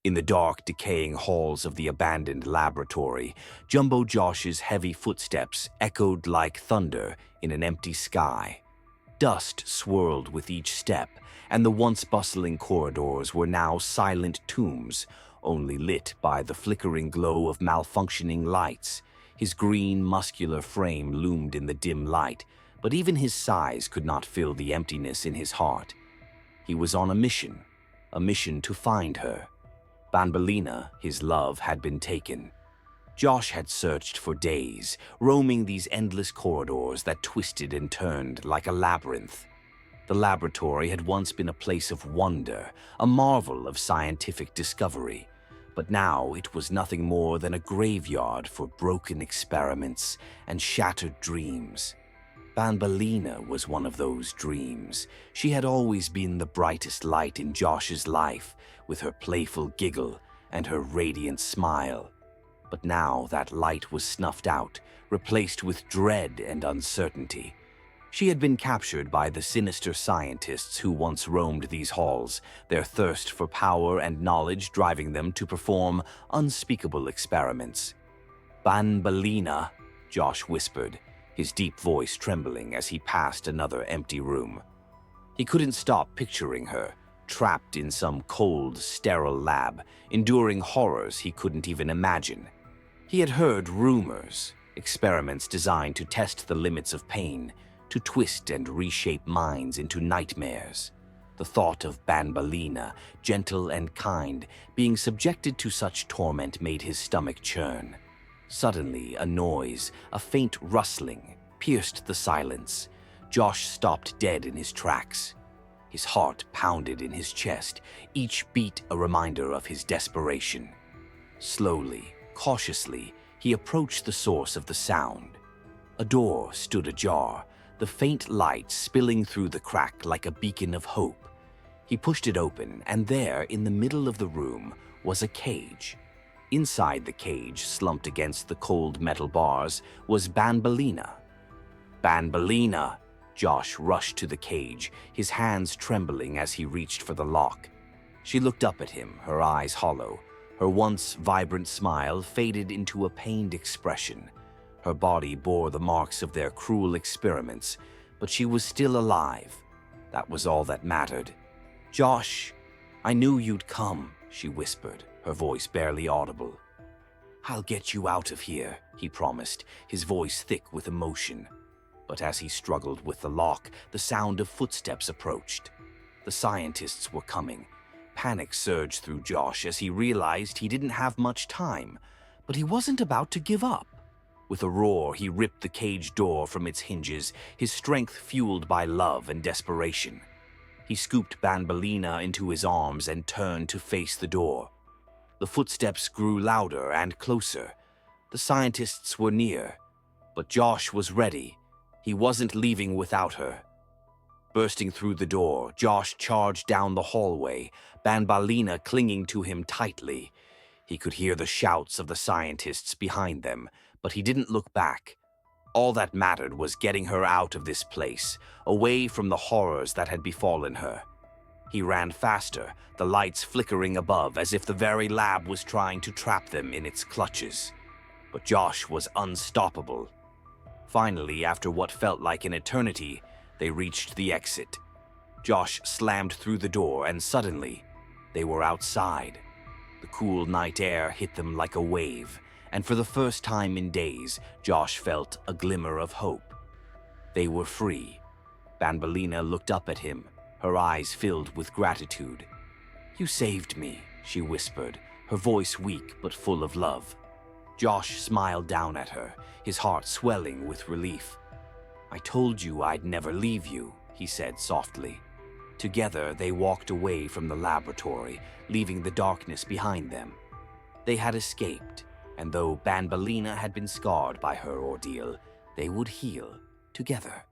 In the dark, decaying halls of the abandoned laboratory, Jumbo Josh's heavy footsteps echoed like thunder in an empty sky. Dust swirled with each step, and the once bustling corridors were now silent tombs, only lit by the flickering glow of malfunctioning lights. His green, muscular frame loomed in the dim light, but even his size could not fill the emptiness in his heart. He was on a mission to find her. Banbalina, his love, had been taken. Josh had searched for days, roaming these endless corridors that twisted and turned like a labyrinth. The laboratory had once been a place of wonder, a marvel of scientific discovery, but now it was nothing more than a graveyard for broken experiments and shattered dreams. Banbalina was one of those dreams. She had always been the brightest light in Josh's life, with her playful giggle and her radiant smile. But now that light was snuffed out, replaced with dread and uncertainty. She had been captured by the sinister scientists who once roamed these halls, their thirst for power and knowledge driving them to perform unspeakable experiments. "Banbalina," Josh whispered, his deep voice trembling as he passed another empty room. He couldn't stop picturing her, trapped in some cold, sterile lab, enduring horrors he couldn't even imagine. He had heard rumors, experiments designed to test the limits of pain, to twist and reshape minds into nightmares. The thought of Banbalina, gentle and kind, being subjected to such torment made his stomach churn. Suddenly, a noise, a faint rustling, pierced the silence. Josh stopped dead in his tracks. His heart pounded in his chest, each beat a reminder of his desperation. Slowly, cautiously, he approached the source of the sound. A door stood ajar, the faint light spilling through the crack like a beacon of hope. He pushed it open, and there, in the middle of the room, was a cage. Inside the cage, slumped against the cold metal bars, was Banbalina. "Banbalina!" Josh rushed to the cage, his hands trembling as he reached for the lock. She looked up at him, her eyes hollow. Her once vibrant smile faded into a pained expression. Her body bore the marks of their cruel experiments, but she was still alive. That was all that mattered. "Josh, I knew you'd come," she whispered, her voice barely audible. "I'll get you out of here," he promised, his voice thick with emotion. But as he struggled with the lock, the sound of footsteps approached. The scientists were coming. Panic surged through Josh as he realized he didn't have much time, but he wasn't about to give up. With a roar, he ripped the cage door from its hinges, his strength fueled by love and desperation. He scooped Banbalina into his arms and turned to face the door. The footsteps grew louder and closer. The scientists were near, but Josh was ready. He wasn't leaving without her. Bursting through the door, Josh charged down the hallway, Banbalina clinging to him tightly. He could hear the shouts of the scientists behind them, but he didn't look back. All that mattered was getting her out of this place, away from the horrors that had befallen her. He ran faster, the lights flickering above as if the very lab was trying to trap them in its clutches. But Josh was unstoppable. Finally, after what felt like an eternity, they reached the exit. Josh slammed through the door, and suddenly, they were outside. The cool night air hit them like a wave, and for the first time in days, Josh felt a glimmer of hope. They were free. Banbalina looked up at him, her eyes filled with gratitude. "You saved me," she whispered, her voice weak but full of love. Josh smiled down at her, his heart swelling with relief. "I told you I'd never leave you," he said softly. Together, they walked away from the laboratory, leaving the darkness behind them. They had escaped, and though Banbalina had been scarred by her ordeal, they would heal together.